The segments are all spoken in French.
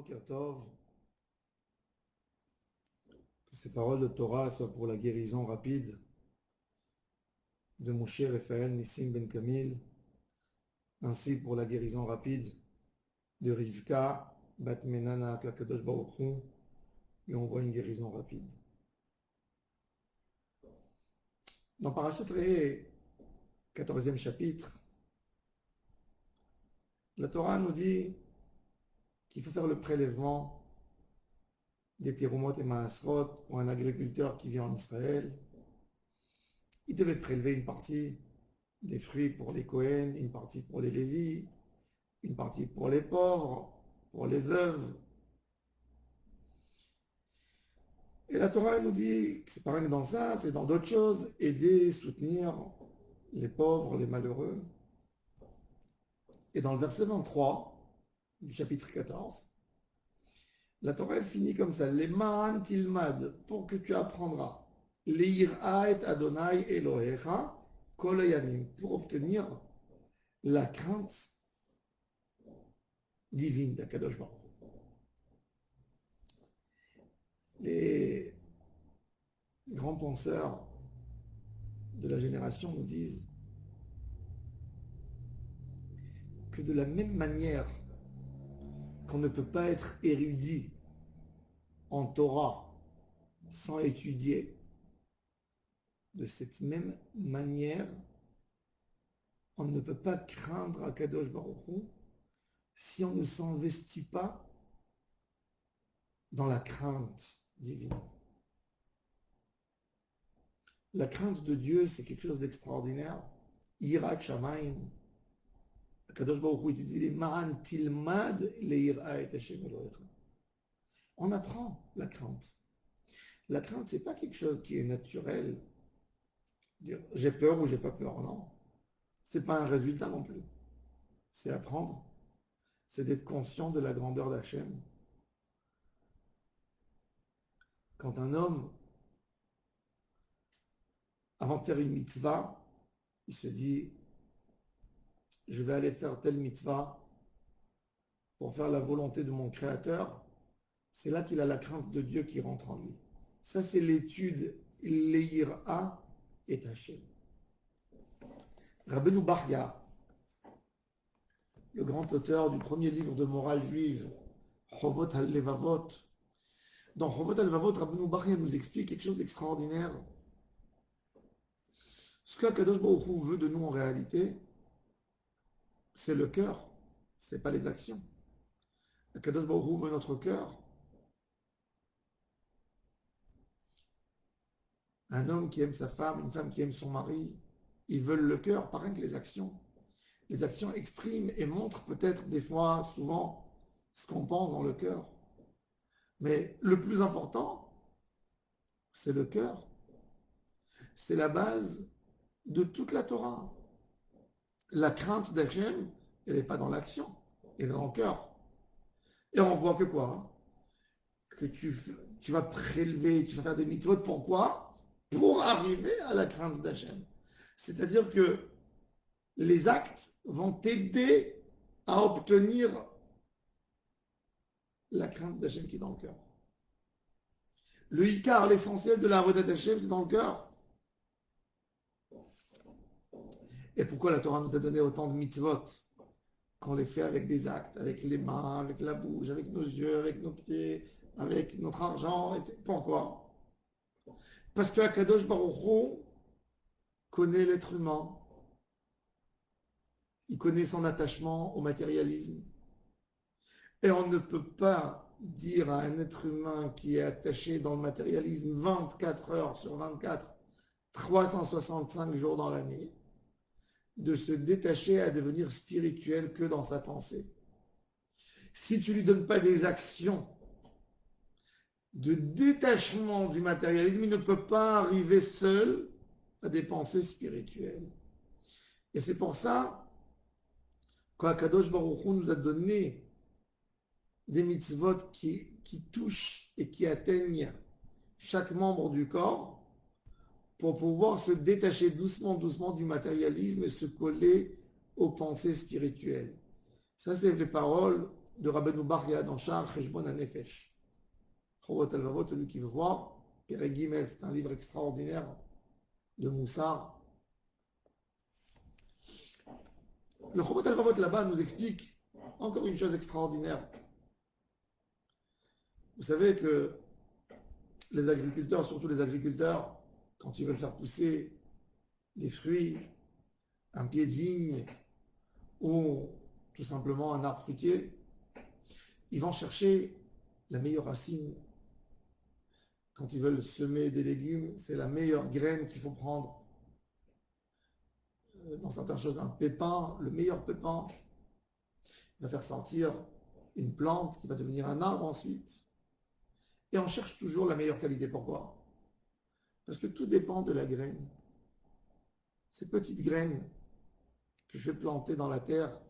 Boker Tov, que ces paroles de Torah soient pour la guérison rapide de Moshe Raphaël Nissim Ben Kamil, ainsi pour la guérison rapide de Rivka Bat Menana Kakadosh Baruch Hu, et on voit une guérison rapide. Dans Parashat Re'eh, 14e chapitre, la Torah nous dit qu'il faut faire le prélèvement des Terumot et Maasrot pour un agriculteur qui vit en Israël. Il devait prélever une partie des fruits pour les Kohen, une partie pour les Lévis, une partie pour les pauvres, pour les veuves. Et la Torah nous dit que c'est pas rien que dans ça, c'est dans d'autres choses, aider, soutenir les pauvres, les malheureux. Et dans le verset 23 du chapitre 14, la Torah elle finit comme ça, les ma'an tilmad, pour que tu apprendras, le'ir'a et Adonai Elohecha kol hayamim, pour obtenir la crainte divine d'Akadosh Baruch Hu. Les grands penseurs de la génération nous disent que de la même manière qu'on ne peut pas être érudit en Torah sans étudier, de cette même manière, on ne peut pas craindre Akadosh Baruch Hu si on ne s'investit pas dans la crainte divine. La crainte de Dieu, c'est quelque chose d'extraordinaire. Yirat Shamayim. Akadosh Baruch Hu dit les Ma'an Tilmad le Yira et Hashem Elohecha. On apprend la crainte. La crainte, c'est pas quelque chose qui est naturel. Dire j'ai peur ou j'ai pas peur, non. C'est pas un résultat non plus. C'est apprendre. C'est d'être conscient de la grandeur d'Hachem. Quand un homme, avant de faire une mitzvah, il se dit je vais aller faire telle mitzvah pour faire la volonté de mon Créateur, c'est là qu'il a la crainte de Dieu qui rentre en lui. Ça, c'est l'étude Leira et Hachem. Rabbeinu Bachya, le grand auteur du premier livre de morale juive, Chovot al-Levavot, dans Chovot al-Levavot, Rabbeinu Bachya nous explique quelque chose d'extraordinaire. Ce qu'Akadosh Baruch Hu veut de nous en réalité, c'est le cœur, c'est pas les actions. Akadosh Baruch Hu veut notre cœur. Un homme qui aime sa femme, une femme qui aime son mari, ils veulent le cœur, pas rien que les actions. Les actions expriment et montrent peut-être des fois, souvent, ce qu'on pense dans le cœur. Mais le plus important, c'est le cœur. C'est la base de toute la Torah. La crainte d'Hachem, elle n'est pas dans l'action, elle est dans le cœur. Et on voit que quoi? Que tu vas prélever, tu vas faire des mitzvot. Pourquoi? Pour arriver à la crainte d'Hachem. C'est-à-dire que les actes vont t'aider à obtenir la crainte d'Hachem qui est dans le cœur. Le Icar, l'essentiel de la avodat d'Hachem, c'est dans le cœur. Et pourquoi la Torah nous a donné autant de mitzvot? Qu'on les fait avec des actes, avec les mains, avec la bouche, avec nos yeux, avec nos pieds, avec notre argent, etc. Pourquoi? Parce que Akadosh Baruch Hu connaît l'être humain. Il connaît son attachement au matérialisme. Et on ne peut pas dire à un être humain qui est attaché dans le matérialisme 24 heures sur 24, 365 jours dans l'année, de se détacher à devenir spirituel que dans sa pensée. Si tu ne lui donnes pas des actions de détachement du matérialisme, il ne peut pas arriver seul à des pensées spirituelles. Et c'est pour ça qu'Akadosh Baruch Hu nous a donné des mitzvot qui touchent et qui atteignent chaque membre du corps pour pouvoir se détacher doucement du matérialisme et se coller aux pensées spirituelles. Ça, c'est les paroles de Rabbeinu Bar Yad Anshar, Cheshbon HaNefesh. Chovot Halvavot, celui qui veut voir. Perek Gimel, c'est un livre extraordinaire de Moussar. Le Chovot Halvavot là-bas nous explique encore une chose extraordinaire. Vous savez que les agriculteurs, surtout les agriculteurs, quand ils veulent faire pousser des fruits, un pied de vigne ou tout simplement un arbre fruitier, ils vont chercher la meilleure racine. Quand ils veulent semer des légumes, c'est la meilleure graine qu'il faut prendre. Dans certaines choses, un pépin, le meilleur pépin, va faire sortir une plante qui va devenir un arbre ensuite. Et on cherche toujours la meilleure qualité. Pourquoi? Parce que tout dépend de la graine. Cette petite graine que je vais planter dans la terre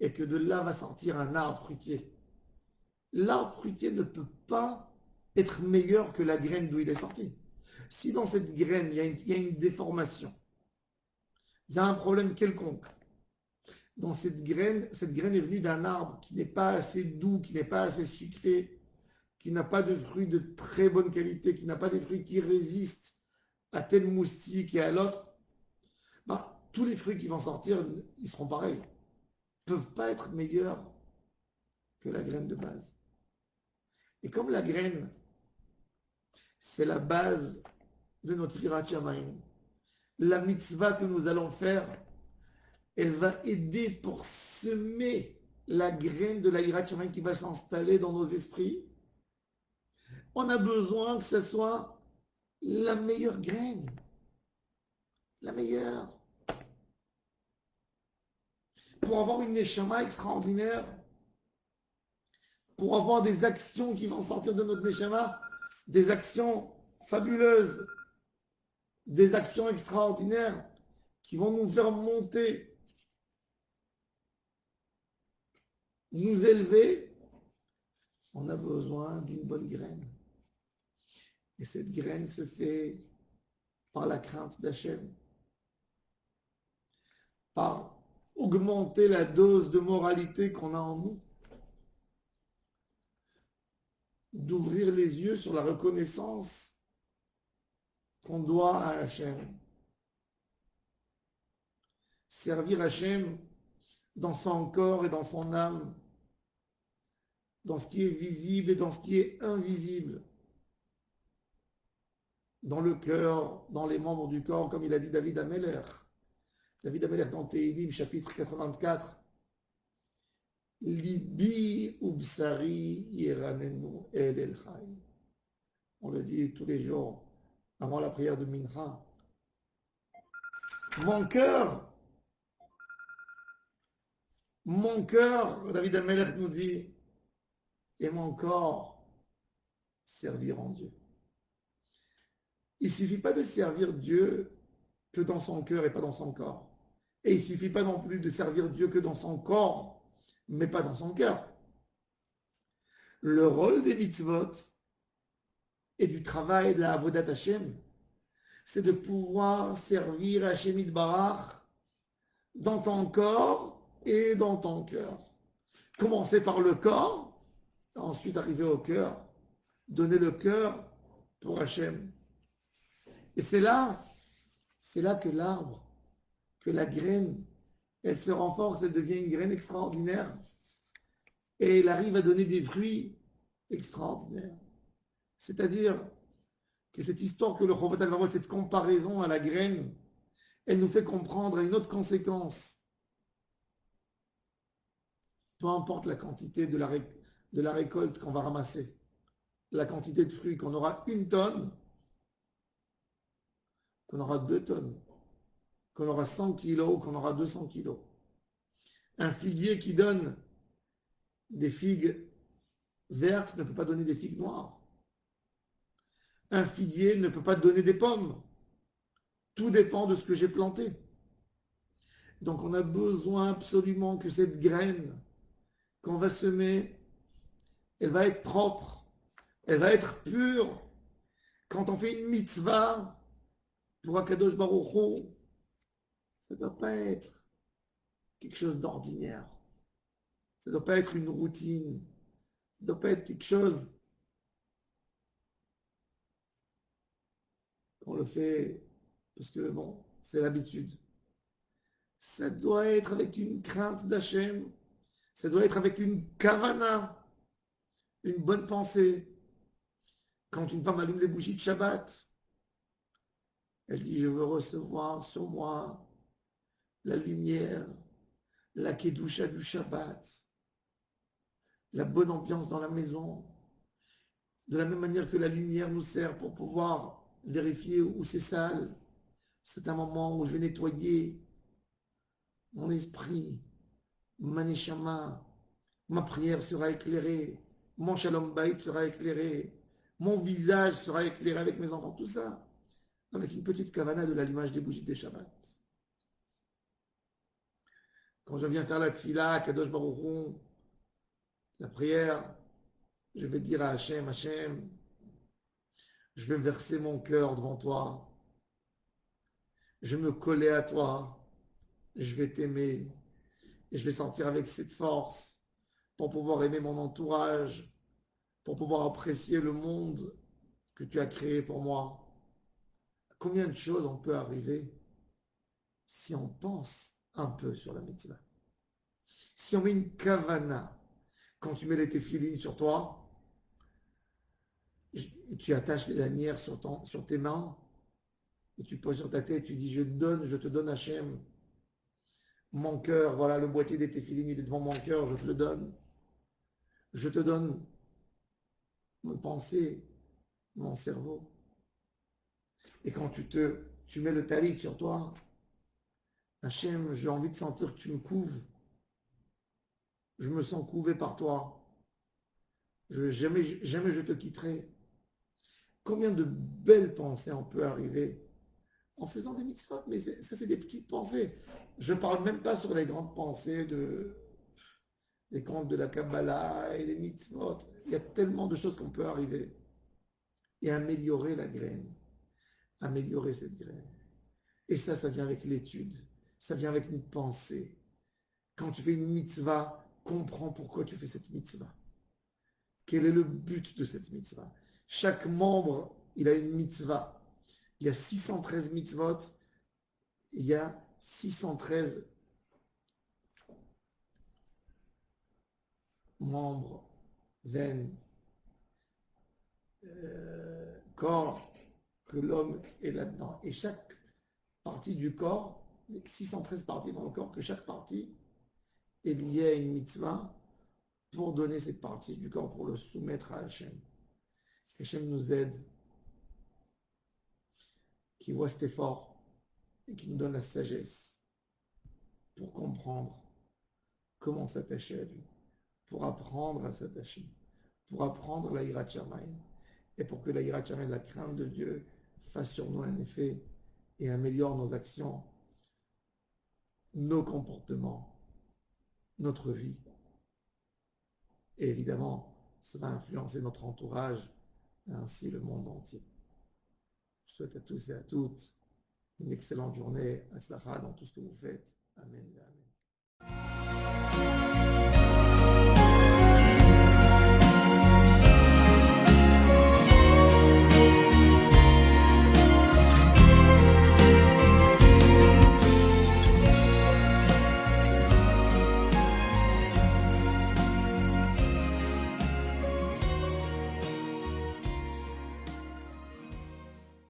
et que de là va sortir un arbre fruitier. L'arbre fruitier ne peut pas être meilleur que la graine d'où il est sorti. Si dans cette graine, il y a une déformation, il y a un problème quelconque, dans cette graine est venue d'un arbre qui n'est pas assez doux, qui n'est pas assez sucré, qui n'a pas de fruits de très bonne qualité, qui n'a pas des fruits qui résistent à tel moustique et à l'autre, tous les fruits qui vont sortir, ils seront pareils. Ils ne peuvent pas être meilleurs que la graine de base. Et comme la graine, c'est la base de notre Yirat Shamayim, la mitzvah que nous allons faire, elle va aider pour semer la graine de la Yirat Shamayim qui va s'installer dans nos esprits. On a besoin que ce soit la meilleure graine. La meilleure. Pour avoir une neshama extraordinaire, pour avoir des actions qui vont sortir de notre neshama, des actions fabuleuses, des actions extraordinaires qui vont nous faire monter, nous élever, on a besoin d'une bonne graine. Et cette graine se fait par la crainte d'Hachem, par augmenter la dose de moralité qu'on a en nous, d'ouvrir les yeux sur la reconnaissance qu'on doit à Hachem. Servir Hachem dans son corps et dans son âme, dans ce qui est visible et dans ce qui est invisible, dans le cœur, dans les membres du corps, comme il a dit David Ameller. David Ameller dans Tehilim, chapitre 84. Libi ubsari yeranenu el el chai. On le dit tous les jours avant la prière de Mincha. Mon cœur, David Ameller nous dit, et mon corps serviront Dieu. Il ne suffit pas de servir Dieu que dans son cœur et pas dans son corps. Et il ne suffit pas non plus de servir Dieu que dans son corps, mais pas dans son cœur. Le rôle des mitzvot et du travail de la Avodat Hashem, c'est de pouvoir servir Hashem Yitbarach dans ton corps et dans ton cœur. Commencer par le corps, ensuite arriver au cœur, donner le cœur pour Hashem. Et c'est là que l'arbre, que la graine, elle se renforce, elle devient une graine extraordinaire. Et elle arrive à donner des fruits extraordinaires. C'est-à-dire que cette histoire que le Chovot Halvavot, cette comparaison à la graine, elle nous fait comprendre une autre conséquence. Peu importe la quantité de la récolte qu'on va ramasser, la quantité de fruits, qu'on aura 1 tonne, qu'on aura 2 tonnes, qu'on aura 100 kilos, qu'on aura 200 kilos. Un figuier qui donne des figues vertes ne peut pas donner des figues noires. Un figuier ne peut pas donner des pommes. Tout dépend de ce que j'ai planté. Donc on a besoin absolument que cette graine qu'on va semer, elle va être propre, elle va être pure. Quand on fait une mitzvah pour Akadosh Baruch Hu, ça ne doit pas être quelque chose d'ordinaire. Ça ne doit pas être une routine. Ça ne doit pas être quelque chose qu'on le fait parce que, bon, c'est l'habitude. Ça doit être avec une crainte d'Hachem. Ça doit être avec une kavana, une bonne pensée. Quand une femme allume les bougies de Shabbat, elle dit, je veux recevoir sur moi la lumière, la kedusha du Shabbat, la bonne ambiance dans la maison. De la même manière que la lumière nous sert pour pouvoir vérifier où c'est sale. C'est un moment où je vais nettoyer mon esprit, ma neshama, ma prière sera éclairée, mon shalom bayit sera éclairé, mon visage sera éclairé avec mes enfants, tout ça, avec une petite kavana de l'allumage des bougies des Shabbat. Quand je viens faire la tfila, Kadosh Baruch Hu, la prière, je vais dire à Hachem, Hachem, je vais verser mon cœur devant toi, je vais me coller à toi, je vais t'aimer, et je vais sentir avec cette force pour pouvoir aimer mon entourage, pour pouvoir apprécier le monde que tu as créé pour moi. Combien de choses on peut arriver si on pense un peu sur la mitzvah? Si on met une kavana, quand tu mets les téphilines sur toi, et tu attaches les lanières sur tes mains, et tu poses sur ta tête, tu dis, je te donne Hachem, mon cœur, voilà le boîtier des téphilines, il est devant mon cœur, je te le donne. Je te donne mes pensées, mon cerveau. Et quand tu mets le talit sur toi, Hachem, j'ai envie de sentir que tu me couves. Je me sens couvé par toi. Jamais je te quitterai. Combien de belles pensées on peut arriver en faisant des mitzvot, mais ça c'est des petites pensées. Je ne parle même pas sur les grandes pensées des contes de la Kabbalah et des mitzvot. Il y a tellement de choses qu'on peut arriver et améliorer la graine, améliorer cette graine. Et ça vient avec l'étude, ça vient avec une pensée. Quand tu fais une mitzvah, comprends pourquoi tu fais cette mitzvah. Quel est le but de cette mitzvah? Chaque membre, il a une mitzvah. Il y a 613 mitzvot, il y a 613 membres, veines, corps que l'homme est là-dedans. Et chaque partie du corps, 613 parties dans le corps, que chaque partie est liée à une mitzvah pour donner cette partie du corps, pour le soumettre à Hachem. Hachem nous aide, qui voit cet effort et qui nous donne la sagesse pour comprendre comment s'attacher à lui, pour apprendre à s'attacher, pour apprendre la Hirat Shamayim, et pour que la Hirat Shamayim, la crainte de Dieu, fasse sur nous un effet et améliore nos actions, nos comportements, notre vie. Et évidemment, ça va influencer notre entourage et ainsi le monde entier. Je souhaite à tous et à toutes une excellente journée, Aslacha dans tout ce que vous faites. Amen. Amen.